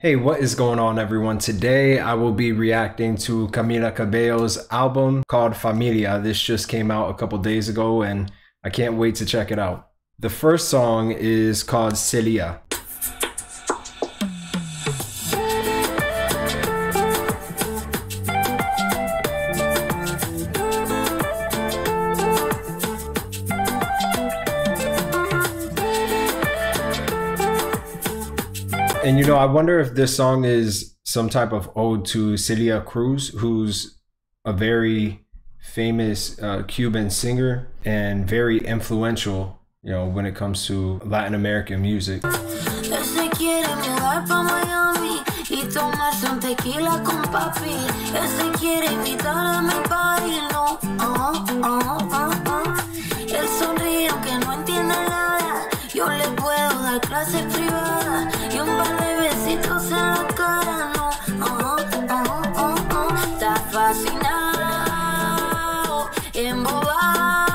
Hey, what is going on, everyone? Today I will be reacting to Camila Cabello's album called Familia. This just came out a couple days ago and I can't wait to check it out. The first song is called Celia. And you know, I wonder if this song is some type of ode to Celia Cruz, who's a very famous Cuban singer and very influential, you know, when it comes to Latin American music. Yo le puedo dar clases privadas y un par de besitos en la cara, no. Está fascinado, embobado,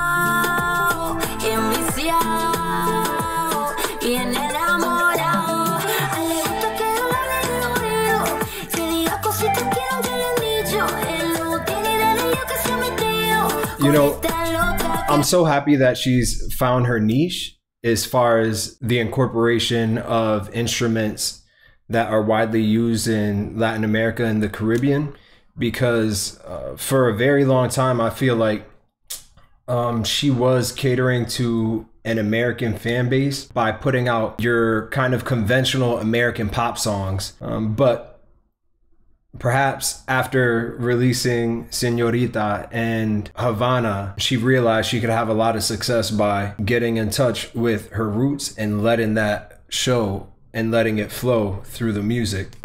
enviciado, bien enamorado. A él le gusta que yo le hable al oído, que diga cositas que nunca le han dicho. Él no tiene idea de yo que se ha metido. You know, I'm so happy that she's found her niche as far as the incorporation of instruments that are widely used in Latin America and the Caribbean, because for a very long time, I feel like she was catering to an American fan base by putting out your kind of conventional American pop songs. But perhaps after releasing Señorita and Havana, she realized she could have a lot of success by getting in touch with her roots and letting that show and letting it flow through the music.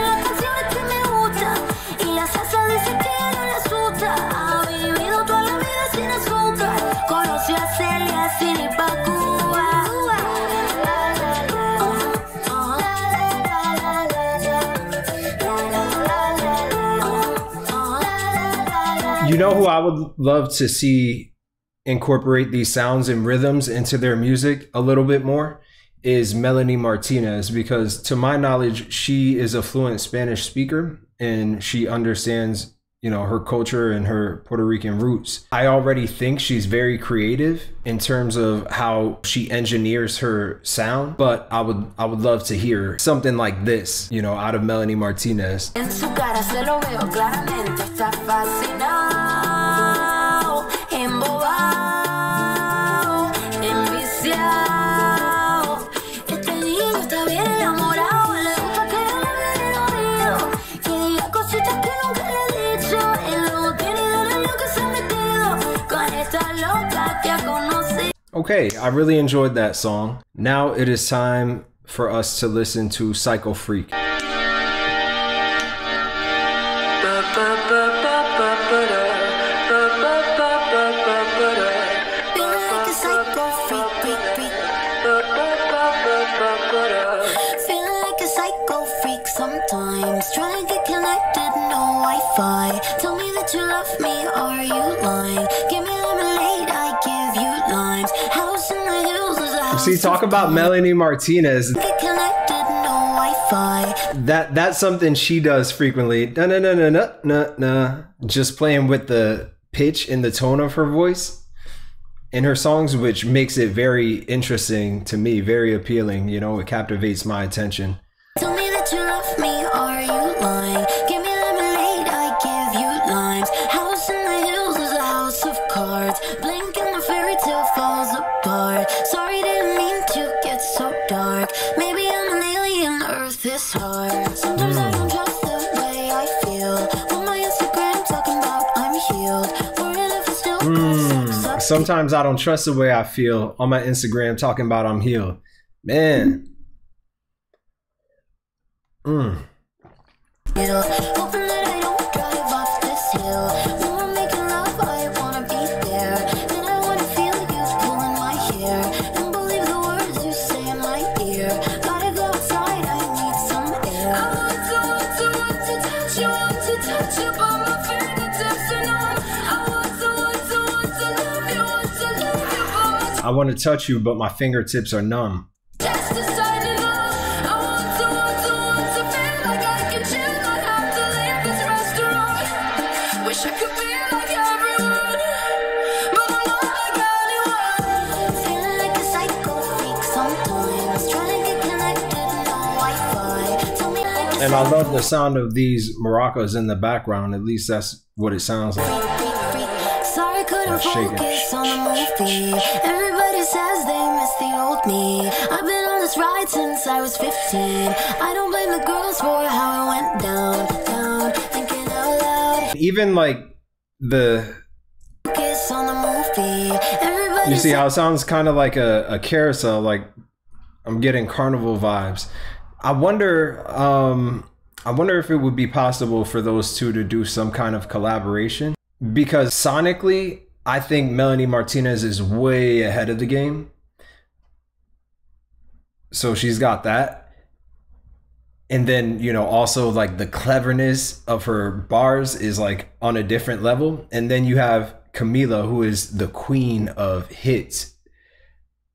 You know who I would love to see incorporate these sounds and rhythms into their music a little bit more is Melanie Martinez, because to my knowledge, she is a fluent Spanish speaker and she understands, you know, her culture and her Puerto Rican roots. I already think she's very creative in terms of how she engineers her sound, but I would love to hear something like this, you know, out of Melanie Martinez. En su cara se lo veo claramente, está fascinado, embobado, enviciado. Este niño está bien enamorado, le gusta que yo le hable al oído, que diga cositas que nunca le he dicho. Él no tiene idea de lo que se ha metido con esta loca que ha conocido. Okay, I really enjoyed that song. Now it is time for us to listen to Psycho Freak. Feeling like a psycho freak sometimes. Trying to get connected, no Wi-Fi. Tell me that you love me, are you lying? Give me lemonade, I give you limes. House in the hills is a house. See, talk about Melanie Martinez. Get connected, no Wi-Fi. That's something she does frequently. Just playing with the pitch and the tone of her voice in her songs, which makes it very interesting to me, very appealing. You know, it captivates my attention. Tell me that you love me, are you lying? Give me lemonade, I give you limes. House in the hills is a house of cards. Blink and the fairy tale falls apart. Sorry, didn't mean to get so dark. Maybe I'm an alien, Earth is hard. Sometimes I don't trust the way I feel. On my Instagram talking about I'm healed. Wondering if it's still Sometimes I don't trust the way I feel. On my Instagram talking about I'm healed. Man. Hoping that I don't drive off this hill. When we're making love, I wanna be there. Then I wanna feel you pulling my hair. And believe the words you say in my ear. Gotta go outside, I need some air. I want to touch you, want to touch you, but my fingertips are numb. I want to love you, want to love you, but I want to touch you, but my fingertips are numb. just decided I want to feel like I And I love the sound of these maracas in the background. At least that's what it sounds like. Sorry, couldn't focus on the movie. Everybody says they miss the old me. I've been on this ride since I was 15. I don't blame the girls for how it went down, down, thinking out loud. Even like the focus on the movie. Everybody, you see how it sounds kind of like a carousel, like I'm getting carnival vibes. I wonder if it would be possible for those two to do some kind of collaboration, because sonically, I think Melanie Martinez is way ahead of the game. So she's got that. And then, you know, also like the cleverness of her bars is like on a different level. And then you have Camila, who is the queen of hits.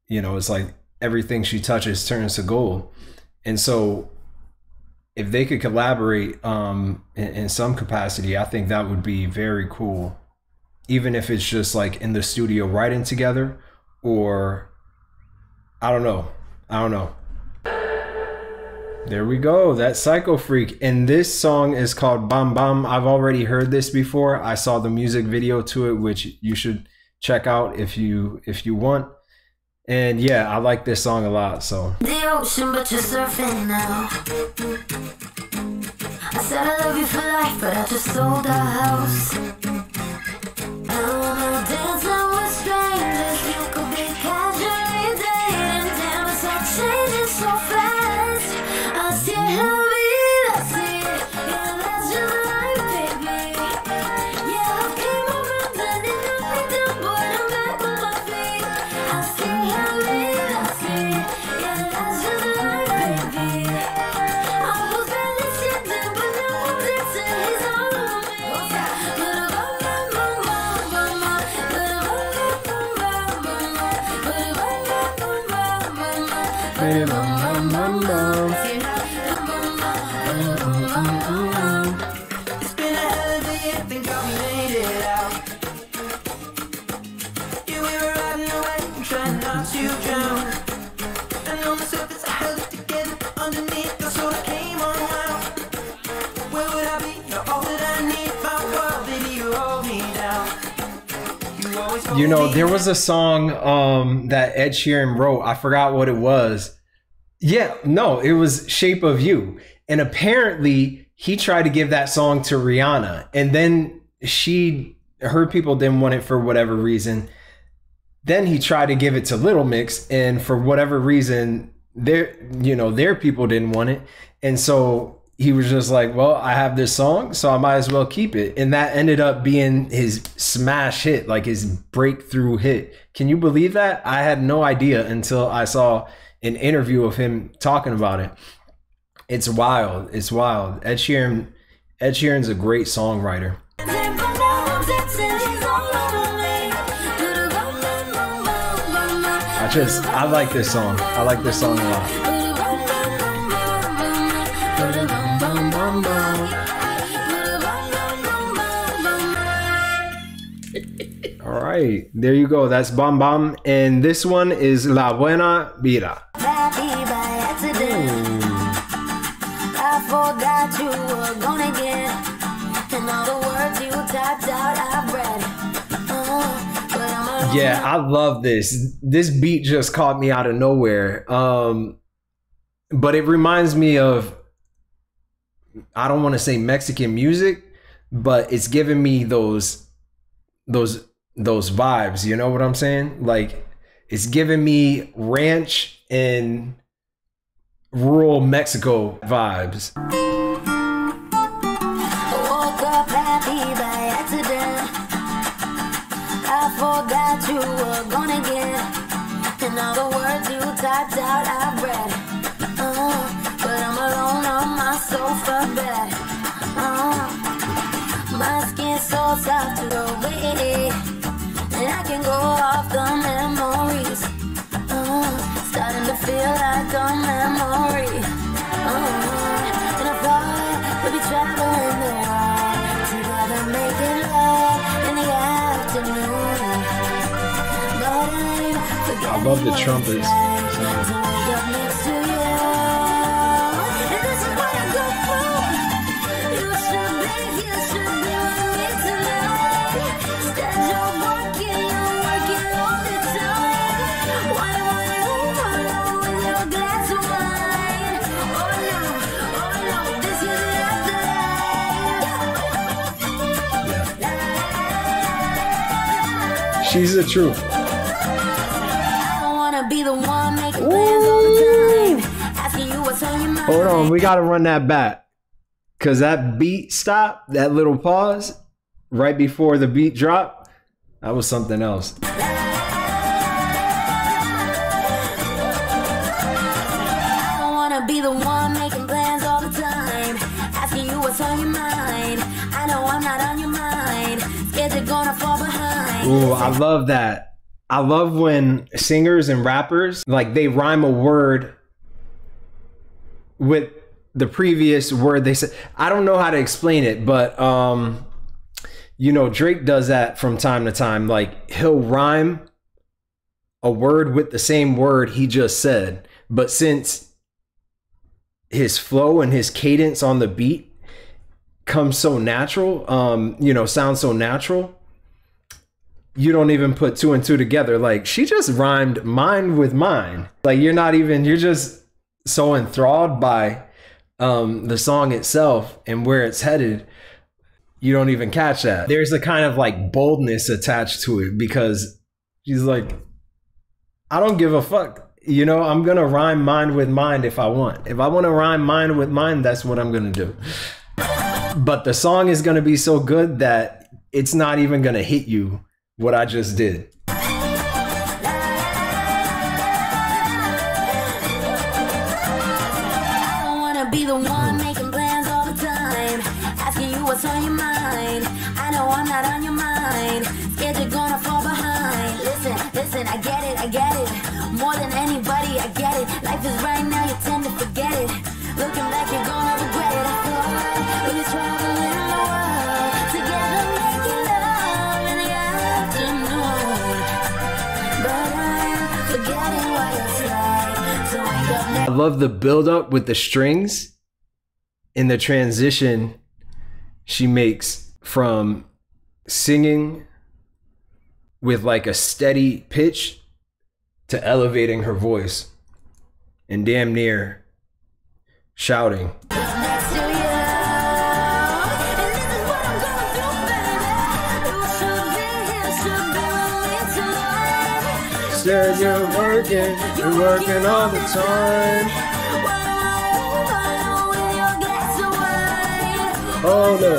You know, it's like everything she touches turns to gold. And so if they could collaborate in some capacity, I think that would be very cool. Even if it's just like in the studio writing together, or I don't know. There we go. That's Psycho Freak. And this song is called Bam Bam. I've already heard this before. I saw the music video to it, which you should check out if you want. And yeah, I like this song a lot. So the ocean, but you're surfing now. I said I love you for life, but I just sold our house. Now I'm dancing with strangers. You could be casually dating. Damn, it's all changing so fast. I see how I see it. Yeah, that's just life, baby. Yeah, I came around and it knocked me down, but I'm back on my feet. I see how I see it. Yeah, that's just life, baby. I was barely sitting, but now I'm dancing. He's all over me. It's been a hell of a year, think we made it out. Yeah, we were riding away, trying not to drown. And on the surface I held it together, but underneath I sort of came unwound. Where would I be? You're all that I need. My world, baby, you hold me down. you know, there was a song that Ed Sheeran wrote. I forgot what it was. Yeah, no, it was Shape of You. And apparently he tried to give that song to Rihanna, and then her people didn't want it for whatever reason. Then he tried to give it to Little Mix, and for whatever reason, their people didn't want it. And so he was just like, well, I have this song, so I might as well keep it. And that ended up being his smash hit, like his breakthrough hit. Can you believe that? I had no idea until I saw an interview of him talking about it. It's wild. It's wild. Ed Sheeran's a great songwriter. I like this song. I like this song a lot. All right, there you go. That's Bam Bam, and this one is La Buena Vida. I forgot you were gonna get, and all the words you typed out I've read. Yeah, I love this. This beat just caught me out of nowhere. But it reminds me of, I don't want to say Mexican music, but it's giving me those vibes. You know what I'm saying? Like, it's giving me ranch and rural Mexico vibes. Woke up happy by accident. I forgot you were gonna get, and all the words you typed out I've read. But I'm alone on my sofa bed. My skin's so soft to go away, and I can go off the memories. Starting to feel like a memory. And I thought we'd be traveling the world together, making love in the afternoon. But I love the trumpets. to wake up next to you. And this is what I go for. She's the truth. I don't wanna be the one making plans all the time. Asking you what's on your mind. Hold on, we gotta run that back. Cause that beat stop, that little pause, right before the beat drop, that was something else. I don't wanna be the one making plans all the time. Asking you what's on your mind. I know I'm not on your mind. Scared you're gonna fall behind. Ooh, I love that. I love when singers and rappers, like they rhyme a word with the previous word they said. I don't know how to explain it, but you know, Drake does that from time to time. Like he'll rhyme a word with the same word he just said, but since his flow and his cadence on the beat comes so natural, you know, sounds so natural, you don't even put two and two together. Like she just rhymed mine with mine. Like you're just so enthralled by the song itself and where it's headed, you don't even catch that. There's a kind of like boldness attached to it because she's like, I don't give a fuck. You know, I'm gonna rhyme mine with mine if I want. If I want to rhyme mine with mine, that's what I'm gonna do. But the song is gonna be so good that it's not even gonna hit you what I just did. Be the one making plans all the time. Asking you what's on your mind. I know I'm not on your mind. Scared you're gonna fall behind. Listen, I get it. More than anybody, I get it. Life is right now, you tend to forget it. Looking back, you're gonna regret it. I thought we were traveling the world together, making love in the afternoon. But I'm forgetting what it's like. So wake up now. I love the build up with the strings and the transition she makes from singing with like a steady pitch to elevating her voice and damn near shouting. Next to you, and this is what I'm gonna do, baby. You should be here, should be with me tonight. Said you're working all the time. Oh no.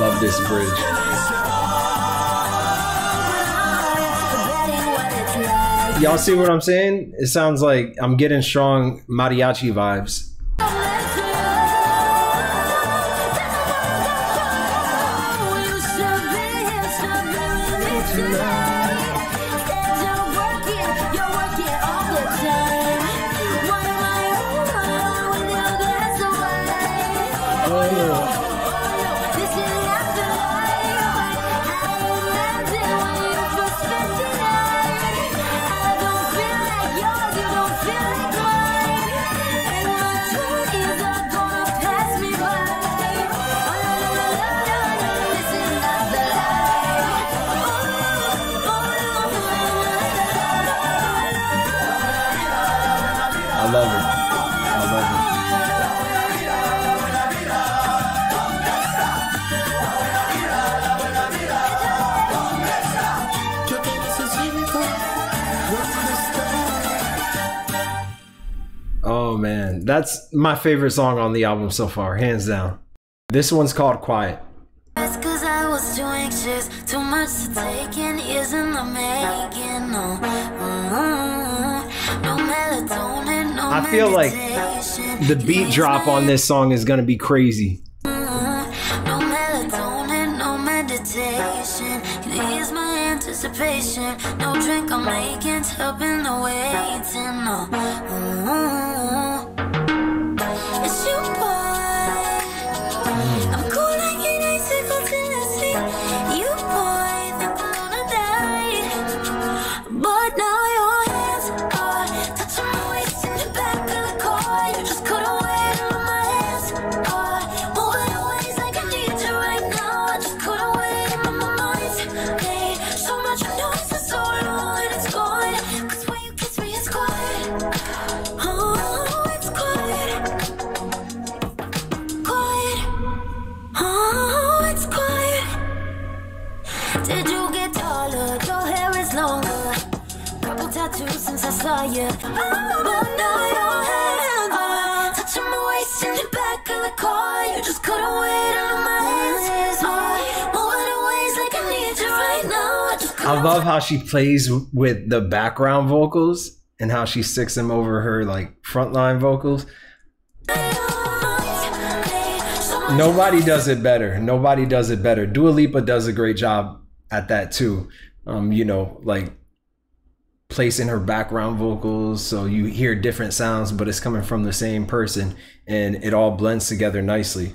Love this bridge. Y'all see what I'm saying? It sounds like I'm getting strong mariachi vibes. I love it. Oh man, that's my favorite song on the album so far, hands down. This one's called Quiet. That's 'cause I was too anxious, too much to take in, isn't the making, no. No melatonin, no I feel like the beat drop on this song is gonna be crazy. No melatonin, no meditation. Can ease my anticipation. No drink I'm making's helping the waiting, no. It's you, boy. I'm cool like an icicle till I see you, boy. Think I'm gonna die, but now your hands are touching my waist in the back of the car. You just couldn't wait till my hands are moving in ways like I need you right now. I just couldn't wait in my mind. Hey, so much noise for so long and it's gone. 'Cause when you kiss me, it's quiet. Oh, it's quiet. tired. But now your hands touching my waist in the back of the car. You just couldn't wait on my hands. Moving in ways like I need you right now. I love how she plays with the background vocals and how she sticks them over her like frontline vocals. Nobody does it better. Nobody does it better. Dua Lipa does a great job at that too. You know, like placing her background vocals so you hear different sounds, but it's coming from the same person and it all blends together nicely.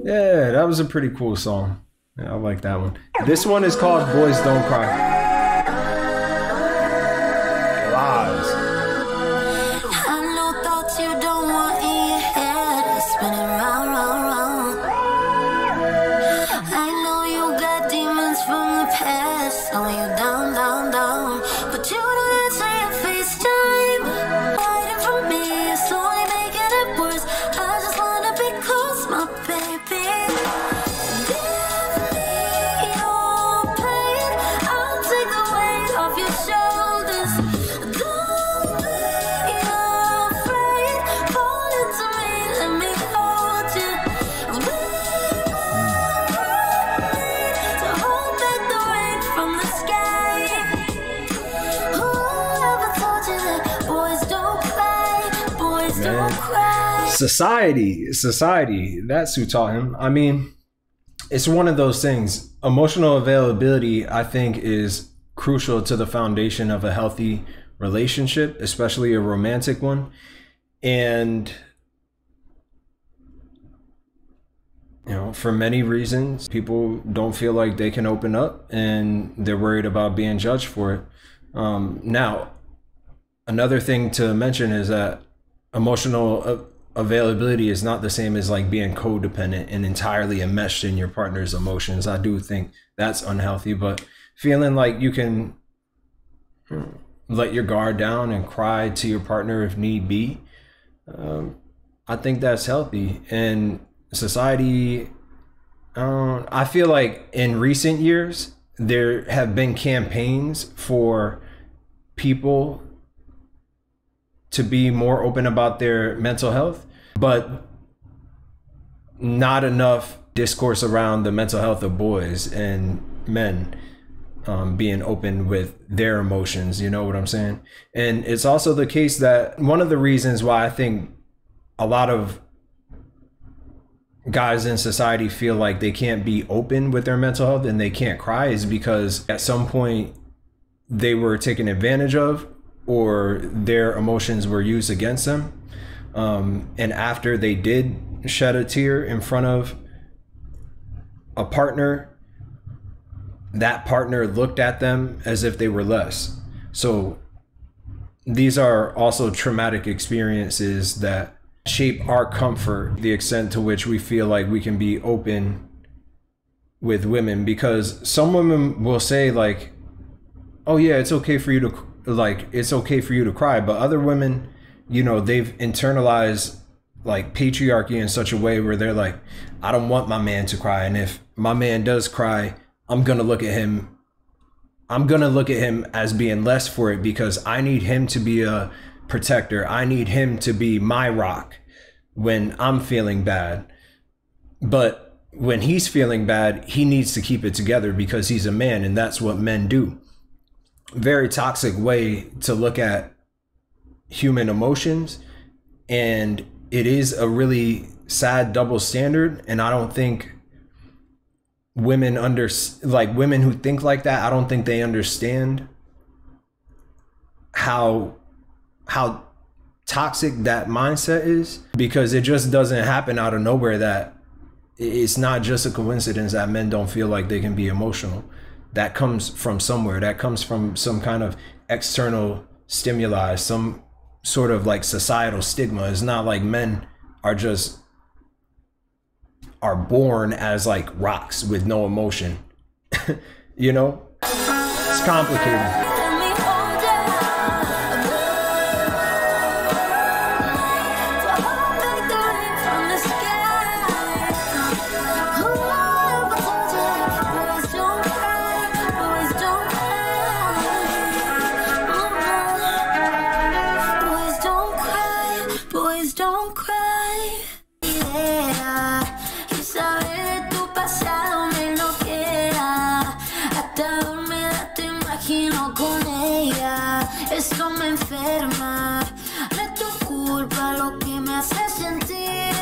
Yeah, that was a pretty cool song. Yeah, I like that one. This one is called Boys Don't Cry. Lies. I know thoughts you don't want in your head, spinning round, round, round. I know you got demons from the past, slowing you down, down, down. But you don't answer your FaceTime, hiding from me, slowly making it worse. I just wanna be close, my baby. Society, that's who taught him. I mean, it's one of those things. Emotional availability, I think, is crucial to the foundation of a healthy relationship, especially a romantic one. And, you know, for many reasons, people don't feel like they can open up and they're worried about being judged for it. Now, another thing to mention is that emotional availability is not the same as like being codependent and entirely enmeshed in your partner's emotions. I do think that's unhealthy, but feeling like you can let your guard down and cry to your partner if need be, I think that's healthy. And society, I feel like in recent years, there have been campaigns for people to be more open about their mental health, but not enough discourse around the mental health of boys and men being open with their emotions. You know what I'm saying? And it's also the case that one of the reasons why I think a lot of guys in society feel like they can't be open with their mental health and they can't cry is because at some point they were taken advantage of, or their emotions were used against them. And after they did shed a tear in front of a partner, that partner looked at them as if they were less. So these are also traumatic experiences that shape our comfort, the extent to which we feel like we can be open with women. Because some women will say like, oh yeah, it's okay for you to it's okay for you to cry, but other women, you know, they've internalized like patriarchy in such a way where they're like, I don't want my man to cry, and if my man does cry, I'm gonna look at him as being less for it, because I need him to be a protector. I need him to be my rock when I'm feeling bad. But when he's feeling bad, he needs to keep it together because he's a man, and that's what men do. Very toxic way to look at human emotions, and it is a really sad double standard. And I don't think women women who think like that, I don't think they understand how toxic that mindset is, because it just doesn't happen out of nowhere. That it's not just a coincidence that men don't feel like they can be emotional. That comes from somewhere. That comes from some kind of external stimuli, some sort of like societal stigma. It's not like men are born as like rocks with no emotion, you know? It's complicated. Esto me enferma, no es tu culpa lo que me hace sentir.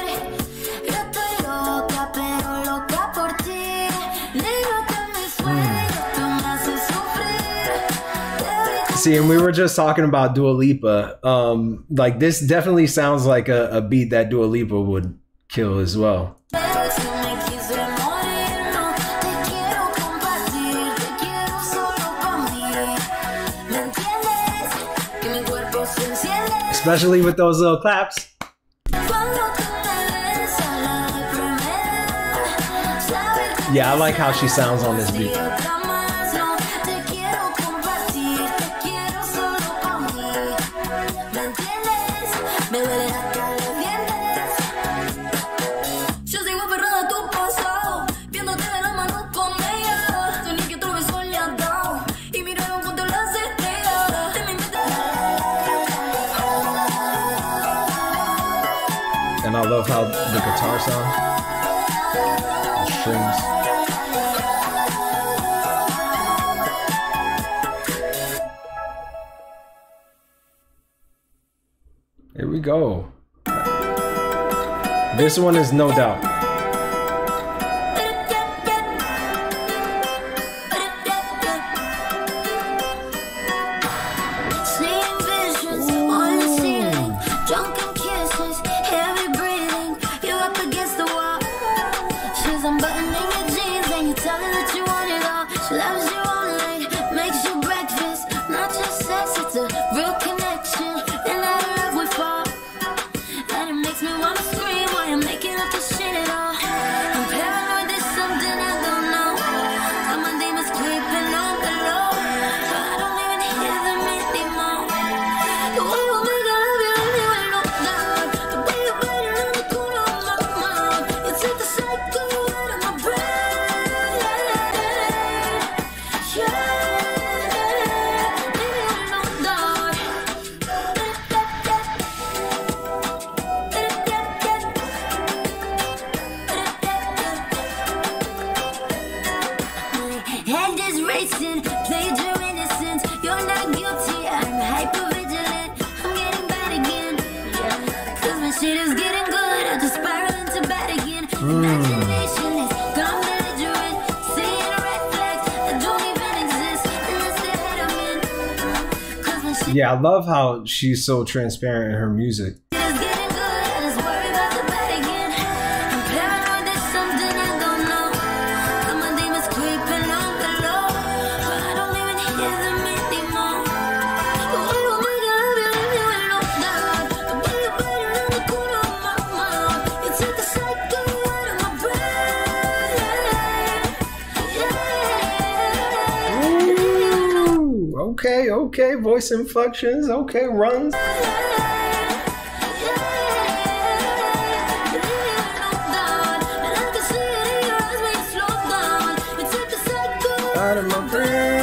Yo estoy loca, pero loca por ti. Negro que mis sueños, tú me haces sufrir. See, and we were just talking about Dua Lipa. Like this definitely sounds like a beat that Dua Lipa would kill as well. Especially with those little claps. Yeah, I like how she sounds on this beat. And I love how the guitar sounds. The strings. Here we go. This one is no doubt. Yeah, I love how she's so transparent in her music. Okay, voice inflections, okay, runs. Out of my brain.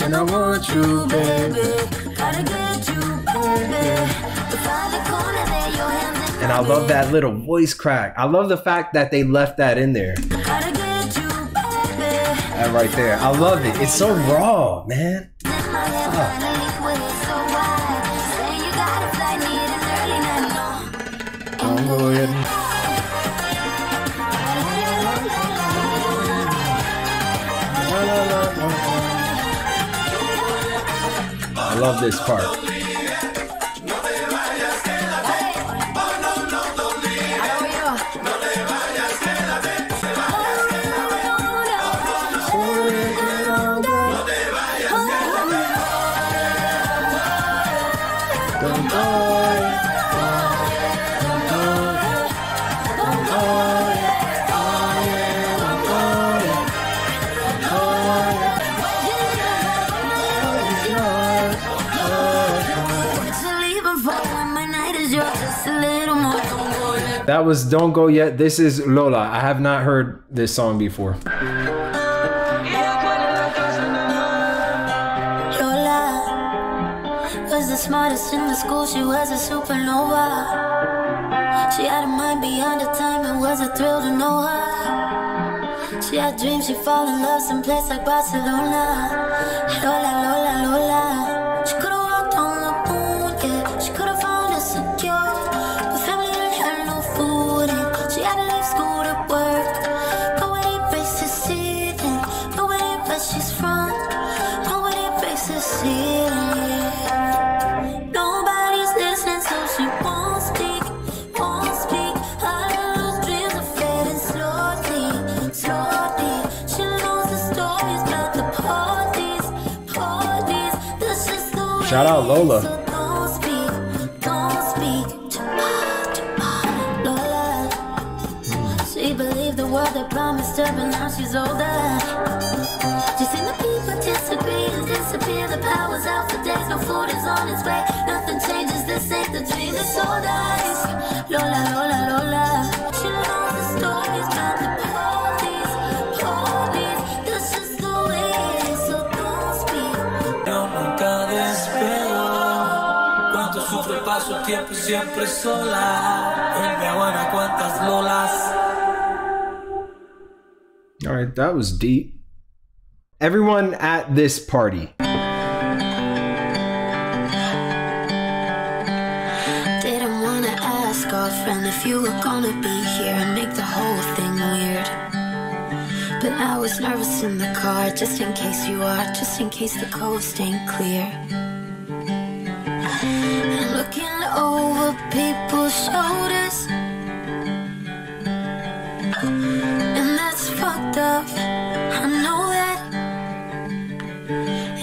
And I want you, baby. Gotta get you, baby. And I love that little voice crack. I love the fact that they left that in there. That right there. I love it. It's so raw, man. I love this part. That was Don't Go Yet. This is Lola. I have not heard this song before. Lola was the smartest in the school. She was a supernova. She had a mind beyond her time. It was a thrill to know her. She had dreams. She'd fall in love someplace like Barcelona. Lola, Lola, Lola. She could have walked on the moon, yeah. She could have found us secure. But family didn't have no food, and she had to leave school to work. Nobody breaks the ceiling. Nobody where she's from. Nobody breaks the ceiling. Nobody's listening, so she won't speak, won't speak. All those dreams are fading slowly, slowly. She knows the stories about the parties, parties. This is the way. Shout out Lola. So don't speak, don't speak. Lola. She believed the word that promised her, but now she's older. She's seen the people disagree and disappear. The power's out for days, no food is on its way. Nothing changes, this ain't the dream, it's so nice. Lola, Lola, Lola. She knows the stories about the parties, parties. This is the way, so don't speak. Yo nunca despego. Cuánto sufre, paso tiempo y siempre sola. En mi Habana, cuántas Lolas. All right, that was deep. Everyone at this party. Didn't wanna ask our friend if you were gonna be here and make the whole thing weird. But I was nervous in the car, just in case you are, just in case the coast ain't clear. And looking over people's shoulders, and that's fucked up, I know that.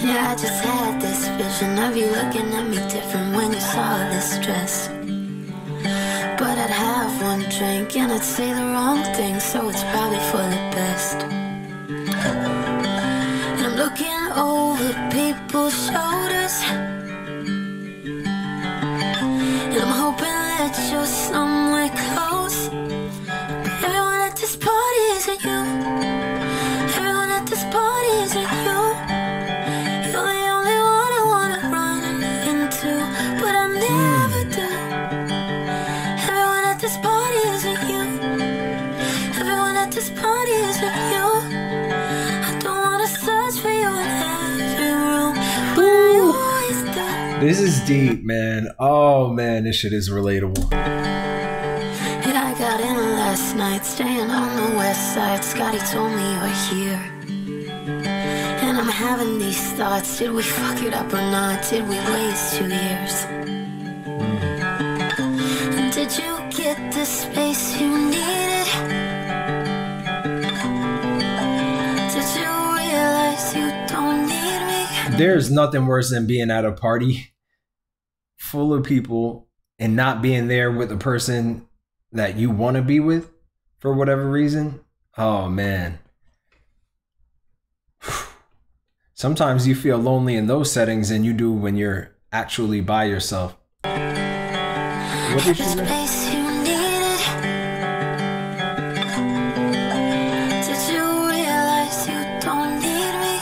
Yeah, I just had this vision of you looking at me different when you saw this dress. But I'd have one drink and I'd say the wrong thing, so it's probably for the best. And I'm looking over people's shoulders, and I'm hoping that you're somewhere close. Everyone at this party isn't you. Everyone at this party isn't you. You're the only one I wanna run into, but I never do. Everyone at this party isn't you. Everyone at this party isn't you. I don't wanna search for you in every room, but I always do. This is deep, man. Oh man, this shit is relatable. Yeah, I got in last night, staying on the west side. Scotty told me you're here, and I'm having these thoughts. Did we fuck it up or not? Did we waste 2 years? And did you get the space you needed? Did you realize you don't need me? There's nothing worse than being at a party full of people and not being there with the person that you want to be with for whatever reason. Oh man. Sometimes you feel lonely in those settings than you do when you're actually by yourself. What did you say? Space you needed. Did you realize you don't need me?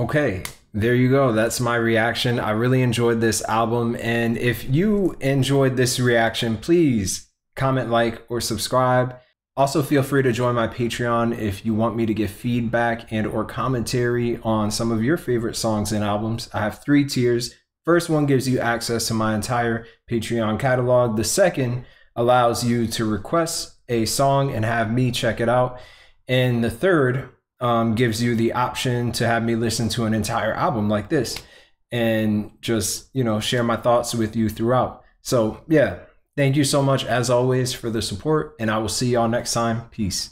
Okay, there you go. That's my reaction. I really enjoyed this album. And if you enjoyed this reaction, please comment, like, or subscribe. Also, feel free to join my Patreon if you want me to give feedback and or commentary on some of your favorite songs and albums. I have 3 tiers. First one gives you access to my entire Patreon catalog. The second allows you to request a song and have me check it out. And the third gives you the option to have me listen to an entire album like this and just, you know, share my thoughts with you throughout. So yeah, thank you so much as always for the support, and I will see y'all next time. Peace.